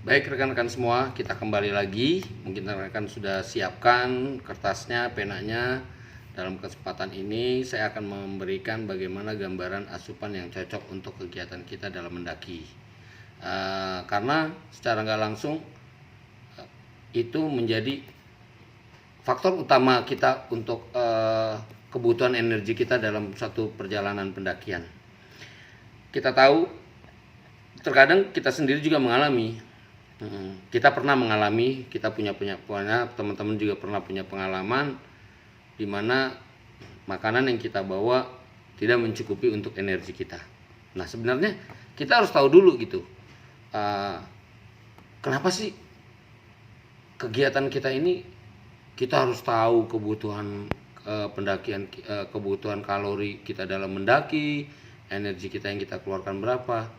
Baik rekan-rekan semua, kita kembali lagi. Mungkin rekan-rekan sudah siapkan kertasnya, penanya. Dalam kesempatan ini saya akan memberikan bagaimana gambaran asupan yang cocok untuk kegiatan kita dalam mendaki. Karena secara nggak langsung itu menjadi faktor utama kita untuk kebutuhan energi kita dalam satu perjalanan pendakian. Kita tahu terkadang kita sendiri juga mengalami. Kita pernah mengalami, kita punya teman-teman juga pernah punya pengalaman di mana makanan yang kita bawa tidak mencukupi untuk energi kita. Nah sebenarnya kita harus tahu dulu gitu, kenapa sih kegiatan kita ini kita harus tahu kebutuhan pendakian, kebutuhan kalori kita dalam mendaki, energi kita yang kita keluarkan berapa.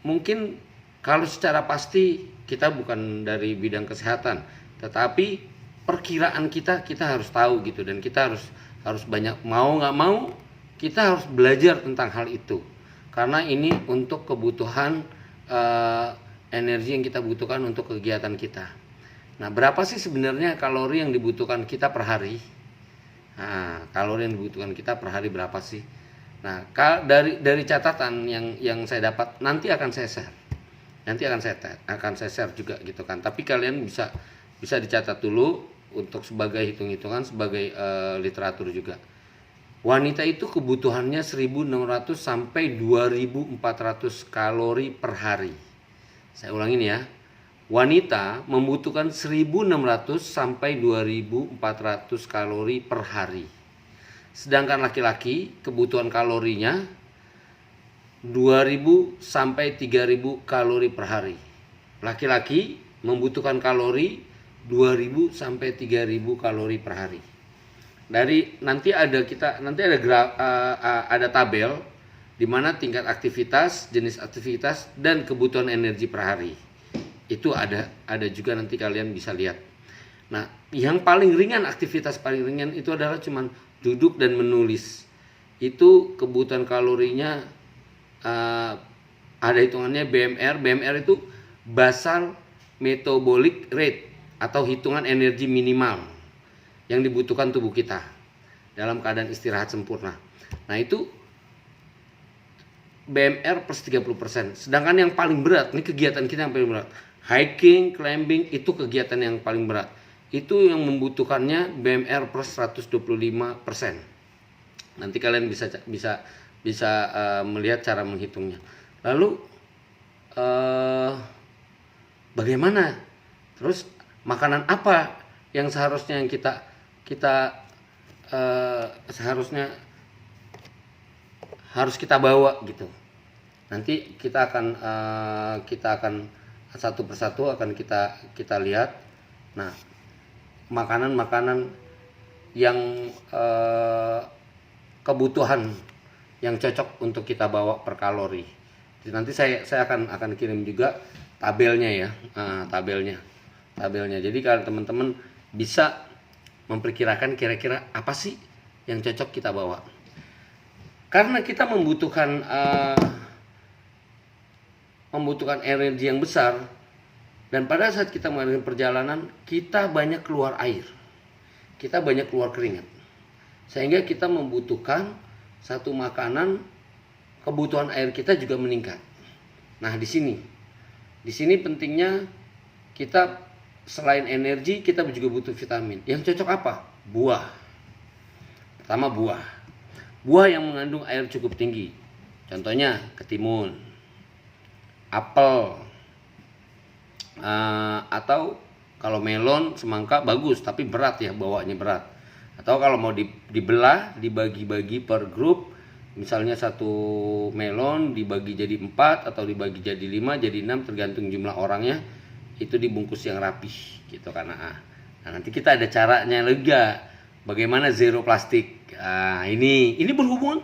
Mungkin kalau secara pasti kita bukan dari bidang kesehatan, tetapi perkiraan kita harus tahu gitu, dan kita harus banyak, mau nggak mau kita harus belajar tentang hal itu, karena ini untuk kebutuhan energi yang kita butuhkan untuk kegiatan kita. Nah, berapa sih sebenarnya kalori yang dibutuhkan kita per hari? Nah, kalori yang dibutuhkan kita per hari berapa sih? Nah, dari catatan yang saya dapat nanti akan saya share. Nanti akan saya share juga gitu kan. Tapi kalian bisa dicatat dulu untuk sebagai hitung-hitungan, sebagai literatur juga. Wanita itu kebutuhannya 1.600 sampai 2.400 kalori per hari. Saya ulangin ya. Wanita membutuhkan 1.600 sampai 2.400 kalori per hari. Sedangkan laki-laki kebutuhan kalorinya 2.000 sampai 3.000 kalori per hari. Laki-laki membutuhkan kalori 2.000 sampai 3.000 kalori per hari. Nanti ada tabel di mana tingkat aktivitas, jenis aktivitas, dan kebutuhan energi per hari. Itu ada juga, nanti kalian bisa lihat. Nah, yang paling ringan, aktivitas paling ringan itu adalah cuman duduk dan menulis. Itu kebutuhan kalorinya ada hitungannya BMR. BMR itu basal metabolic rate atau hitungan energi minimal yang dibutuhkan tubuh kita dalam keadaan istirahat sempurna. Nah, itu BMR plus 30%. Sedangkan yang paling berat, ini kegiatan kita yang paling berat, hiking, climbing, itu kegiatan yang paling berat. Itu yang membutuhkannya BMR plus 125%. Nanti kalian bisa melihat cara menghitungnya. Lalu bagaimana? Terus makanan apa yang seharusnya seharusnya harus kita bawa gitu. Nanti kita akan satu persatu akan kita lihat. Nah, makanan yang kebutuhan yang cocok untuk kita bawa per kalori. Jadi nanti saya akan kirim juga tabelnya ya, tabelnya. Jadi kalau teman-teman bisa memperkirakan kira-kira apa sih yang cocok kita bawa. Karena kita membutuhkan energi yang besar, dan pada saat kita melakukan perjalanan kita banyak keluar air, kita banyak keluar keringat, sehingga kita membutuhkan satu makanan, kebutuhan air kita juga meningkat. Nah, di sini pentingnya kita selain energi kita juga butuh vitamin. Yang cocok apa? Buah. Pertama, buah yang mengandung air cukup tinggi. Contohnya ketimun, apel, atau kalau melon, semangka bagus tapi berat ya, bawanya berat. Atau kalau mau dibelah, dibagi-bagi per grup, misalnya satu melon dibagi jadi 4 atau dibagi jadi 5, jadi 6, tergantung jumlah orangnya, itu dibungkus yang rapih gitu kan. Nah, nanti kita ada caranya lega, bagaimana zero plastik. Nah, ini berhubungan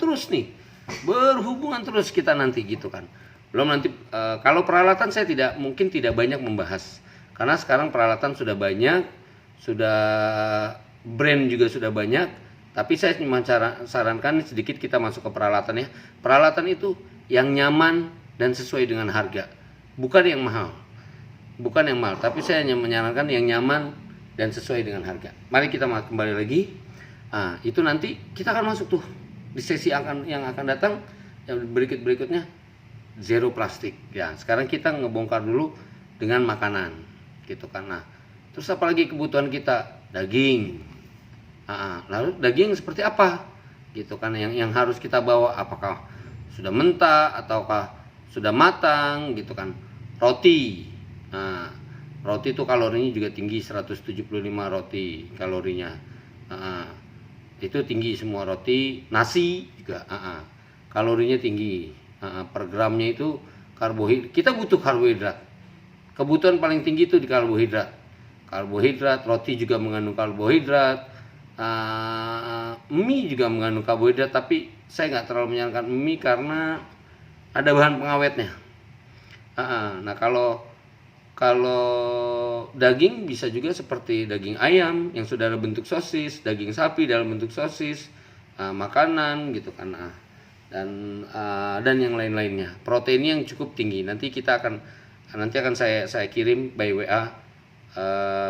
terus kita nanti gitu kan. Belum nanti kalau peralatan saya tidak banyak membahas, karena sekarang peralatan sudah banyak, sudah brand juga sudah banyak. Tapi saya cuma sarankan sedikit kita masuk ke peralatan ya. Peralatan itu yang nyaman dan sesuai dengan harga, bukan yang mahal. bukan yang mahal, tapi saya hanya menyarankan yang nyaman dan sesuai dengan harga. Mari kita kembali lagi. Itu nanti kita akan masuk tuh di sesi yang akan datang, yang berikutnya zero plastik. Ya, sekarang kita ngebongkar dulu dengan makanan, gitu kan. Nah, terus apalagi kebutuhan kita, daging. Lalu daging seperti apa, gitu kan? Yang harus kita bawa, apakah sudah mentah ataukah sudah matang, gitu kan? Roti. Roti itu kalorinya juga tinggi, 175 roti kalorinya. Itu tinggi semua roti. Nasi juga kalorinya tinggi. Per gramnya itu karbohidrat. Kita butuh karbohidrat. Kebutuhan paling tinggi itu di karbohidrat. Roti juga mengandung karbohidrat. Mie juga mengandung karbohidrat, tapi saya nggak terlalu menyarankan mie karena ada bahan pengawetnya. Nah, kalau daging bisa juga seperti daging ayam yang sudah ada bentuk sosis, daging sapi dalam bentuk sosis, makanan gitu kan, dan yang lain-lainnya. Proteinnya yang cukup tinggi. Nanti akan saya kirim by WA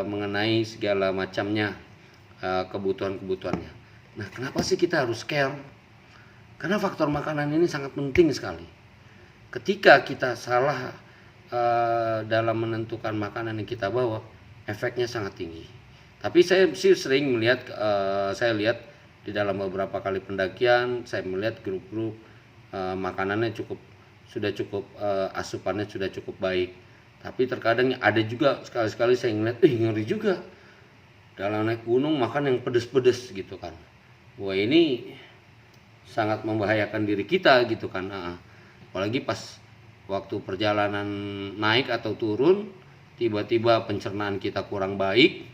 mengenai segala macamnya kebutuhannya. Nah, kenapa sih kita harus care? Karena faktor makanan ini sangat penting sekali. Ketika kita salah dalam menentukan makanan yang kita bawa, efeknya sangat tinggi. Tapi saya sih sering melihat, saya lihat di dalam beberapa kali pendakian, saya melihat grup-grup makanannya sudah cukup asupannya sudah cukup baik. Tapi terkadang ada juga sekali-sekali saya ngeliat, ngeri juga dalam naik gunung makan yang pedes-pedes gitu kan. Wah, ini sangat membahayakan diri kita gitu kan. Apalagi pas waktu perjalanan naik atau turun, tiba-tiba pencernaan kita kurang baik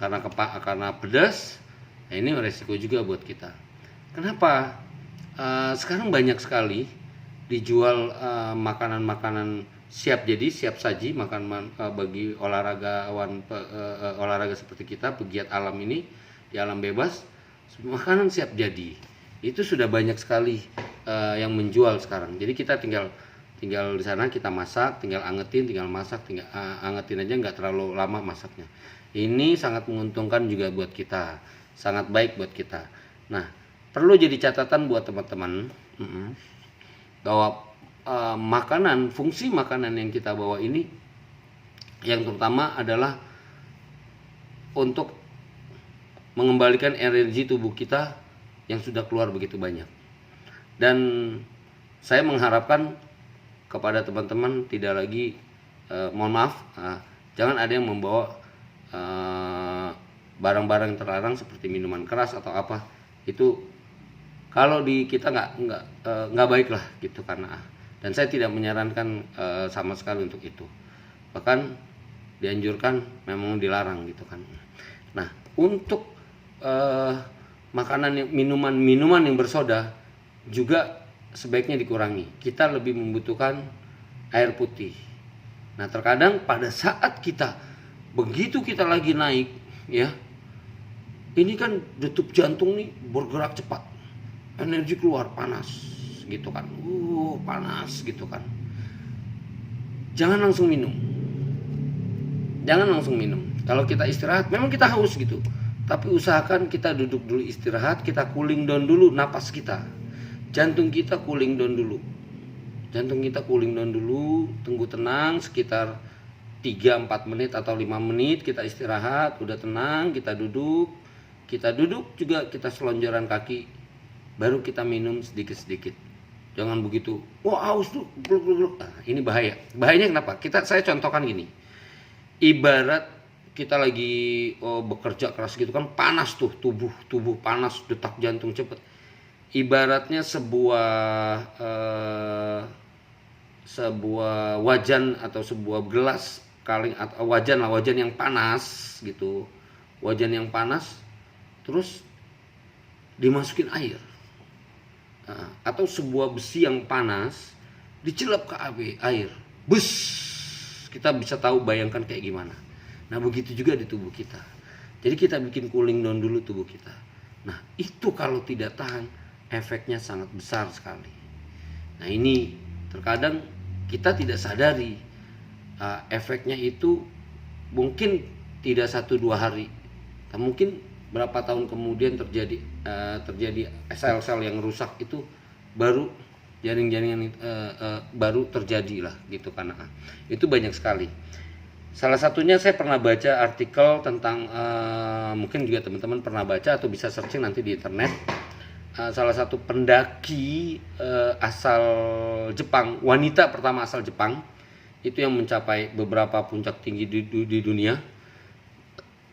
karena pedas. Nah, ini resiko juga buat kita. Kenapa? Sekarang banyak sekali dijual makanan-makanan siap saji, bagi olahraga seperti kita, pegiat alam ini di alam bebas, makanan siap jadi. Itu sudah banyak sekali yang menjual sekarang. Jadi kita tinggal di sana, kita masak, tinggal angetin, tinggal masak, tinggal angetin aja, nggak terlalu lama masaknya. Ini sangat menguntungkan juga buat kita, sangat baik buat kita. Nah, perlu jadi catatan buat teman-teman bahwa fungsi makanan yang kita bawa ini, yang terutama adalah untuk mengembalikan energi tubuh kita yang sudah keluar begitu banyak. Dan saya mengharapkan kepada teman-teman tidak lagi, mohon maaf, jangan ada yang membawa barang-barang terlarang seperti minuman keras atau apa. Itu kalau di kita nggak baik lah gitu, karena dan saya tidak menyarankan sama sekali untuk itu. Bahkan dianjurkan, memang dilarang gitu kan. Nah, untuk minuman yang bersoda juga sebaiknya dikurangi. Kita lebih membutuhkan air putih. Nah, terkadang pada saat begitu kita lagi naik, ya, ini kan detup jantung nih bergerak cepat, energi keluar, panas gitu kan, panas gitu kan. Jangan langsung minum. Kalau kita istirahat, memang kita haus gitu, tapi usahakan kita duduk dulu istirahat, kita cooling down dulu napas kita. Jantung kita cooling down dulu, tunggu tenang sekitar 3-4 menit atau 5 menit, kita istirahat, udah tenang, kita duduk juga, kita selonjoran kaki, baru kita minum sedikit-sedikit. Jangan begitu, haus tuh, ini bahaya. Bahayanya kenapa? Saya contohkan gini, ibarat kita lagi bekerja keras gitu kan, panas tuh, tubuh panas, detak jantung cepet. Ibaratnya sebuah wajan atau sebuah gelas kaleng atau wajan yang panas gitu, terus dimasukin air, atau sebuah besi yang panas dicelap ke air, bus, kita bisa tahu, bayangkan kayak gimana. Nah, begitu juga di tubuh kita. Jadi kita bikin cooling down dulu tubuh kita. Nah, itu kalau tidak tahan, efeknya sangat besar sekali. Nah, ini terkadang kita tidak sadari efeknya itu mungkin tidak 1-2 hari, mungkin berapa tahun kemudian terjadi sel-sel yang rusak itu baru jaring-jaringan baru terjadi lah gitu kan. Itu banyak sekali. Salah satunya saya pernah baca artikel tentang mungkin juga teman-teman pernah baca atau bisa searching nanti di internet. Salah satu pendaki asal Jepang, wanita pertama asal Jepang, itu yang mencapai beberapa puncak tinggi di dunia.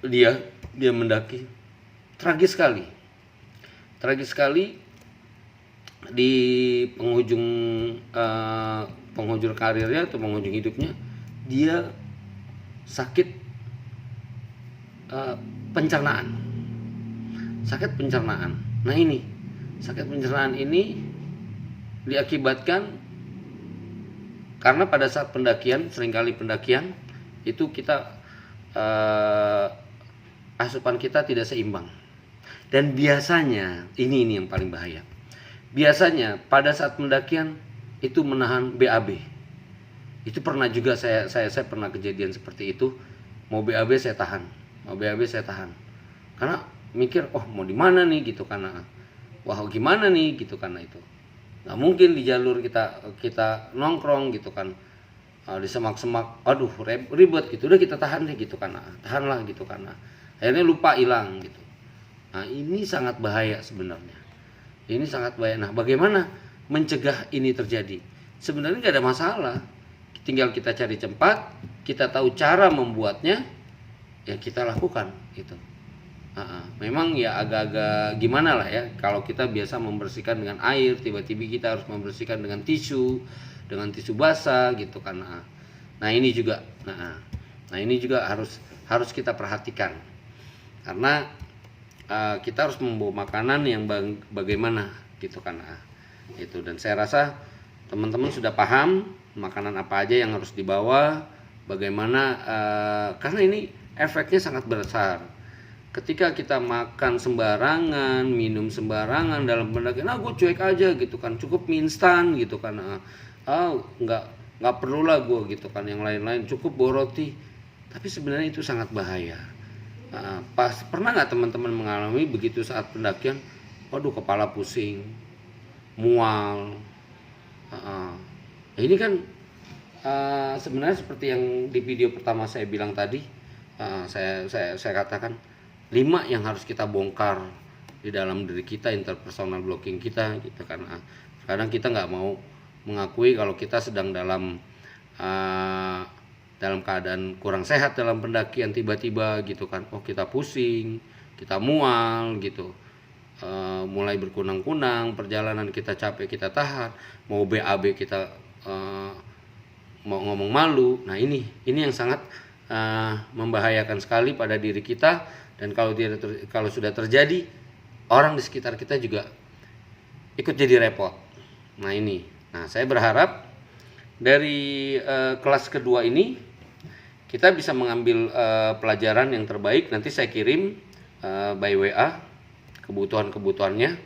Dia mendaki, tragis sekali di penghujung karirnya atau penghujung hidupnya dia sakit pencernaan. Nah ini sakit pencernaan ini diakibatkan karena pada saat seringkali pendakian itu kita asupan kita tidak seimbang. Dan biasanya ini yang paling bahaya. Biasanya pada saat pendakian itu menahan BAB. Itu pernah juga saya pernah kejadian seperti itu. Mau BAB saya tahan. Karena mikir, mau di mana nih gitu, karena gimana nih gitu, karena itu nggak mungkin di jalur kita nongkrong gitu kan, di semak-semak, ribet gitu, udah kita tahan deh gitu kan, tahanlah gitu, karena akhirnya lupa, hilang gitu. Nah ini sangat bahaya sebenarnya, Nah bagaimana mencegah ini terjadi? Sebenarnya nggak ada masalah, tinggal kita cari tempat, kita tahu cara membuatnya, ya kita lakukan gitu. Memang ya agak-agak gimana lah ya, kalau kita biasa membersihkan dengan air, tiba-tiba kita harus membersihkan dengan tisu basah gitu kan. Nah ini juga harus kita perhatikan, karena kita harus membawa makanan yang bagaimana gitu kan. Itu, dan saya rasa teman-teman sudah paham makanan apa aja yang harus dibawa, bagaimana, karena ini efeknya sangat besar. Ketika kita makan sembarangan, minum sembarangan dalam pendakian, gue cuek aja gitu kan, cukup mie instan gitu kan, nggak perlu lah gue gitu kan, yang lain-lain cukup bawa roti. Tapi sebenarnya itu sangat bahaya. Pernah nggak teman-teman mengalami begitu saat pendakian, kepala pusing, mual. Ini kan sebenarnya seperti yang di video pertama saya bilang tadi, saya katakan 5 yang harus kita bongkar di dalam diri kita, interpersonal blocking kita gitu kan. Kadang kita nggak mau mengakui kalau kita sedang dalam keadaan kurang sehat dalam pendakian, tiba-tiba gitu kan, kita pusing, kita mual gitu, mulai berkunang-kunang, perjalanan kita capek, kita tahan, mau BAB kita mau ngomong malu. Nah ini yang sangat membahayakan sekali pada diri kita. Dan kalau sudah terjadi, orang di sekitar kita juga ikut jadi repot. Nah saya berharap dari kelas kedua ini kita bisa mengambil pelajaran yang terbaik. Nanti saya kirim by WA kebutuhannya,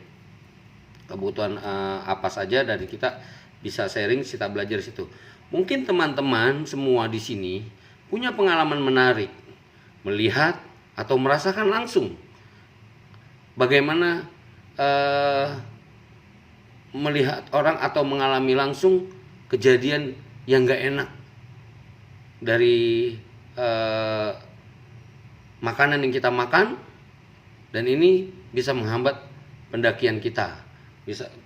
kebutuhan apa saja dari kita, bisa sharing, kita belajar situ. Mungkin teman-teman semua di sini punya pengalaman menarik melihat atau merasakan langsung bagaimana melihat orang atau mengalami langsung kejadian yang gak enak dari makanan yang kita makan, dan ini bisa menghambat pendakian kita.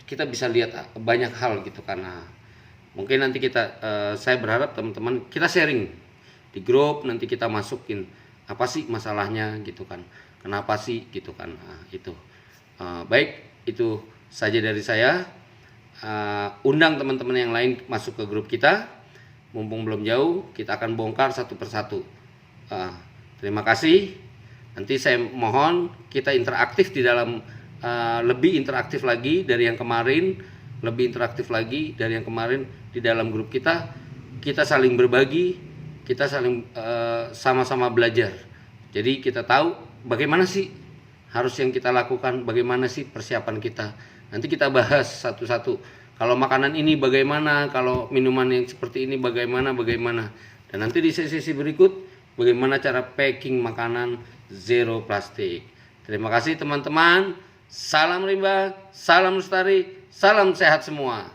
Kita bisa lihat banyak hal gitu, karena mungkin nanti saya berharap teman-teman kita sharing di grup, nanti kita masukin apa sih masalahnya gitu kan, kenapa sih gitu kan. Itu baik, itu saja dari saya. Undang teman-teman yang lain masuk ke grup kita, mumpung belum jauh, kita akan bongkar satu persatu. Terima kasih. Nanti saya mohon kita interaktif di dalam, lebih interaktif lagi dari yang kemarin, di dalam grup kita. Kita saling berbagi, kita saling sama-sama belajar. Jadi kita tahu bagaimana sih harus yang kita lakukan, bagaimana sih persiapan kita. Nanti kita bahas satu-satu. Kalau makanan ini bagaimana, kalau minuman yang seperti ini bagaimana. Dan nanti di sesi berikut bagaimana cara packing makanan zero plastik. Terima kasih teman-teman. Salam rimba, salam lestari, salam sehat semua.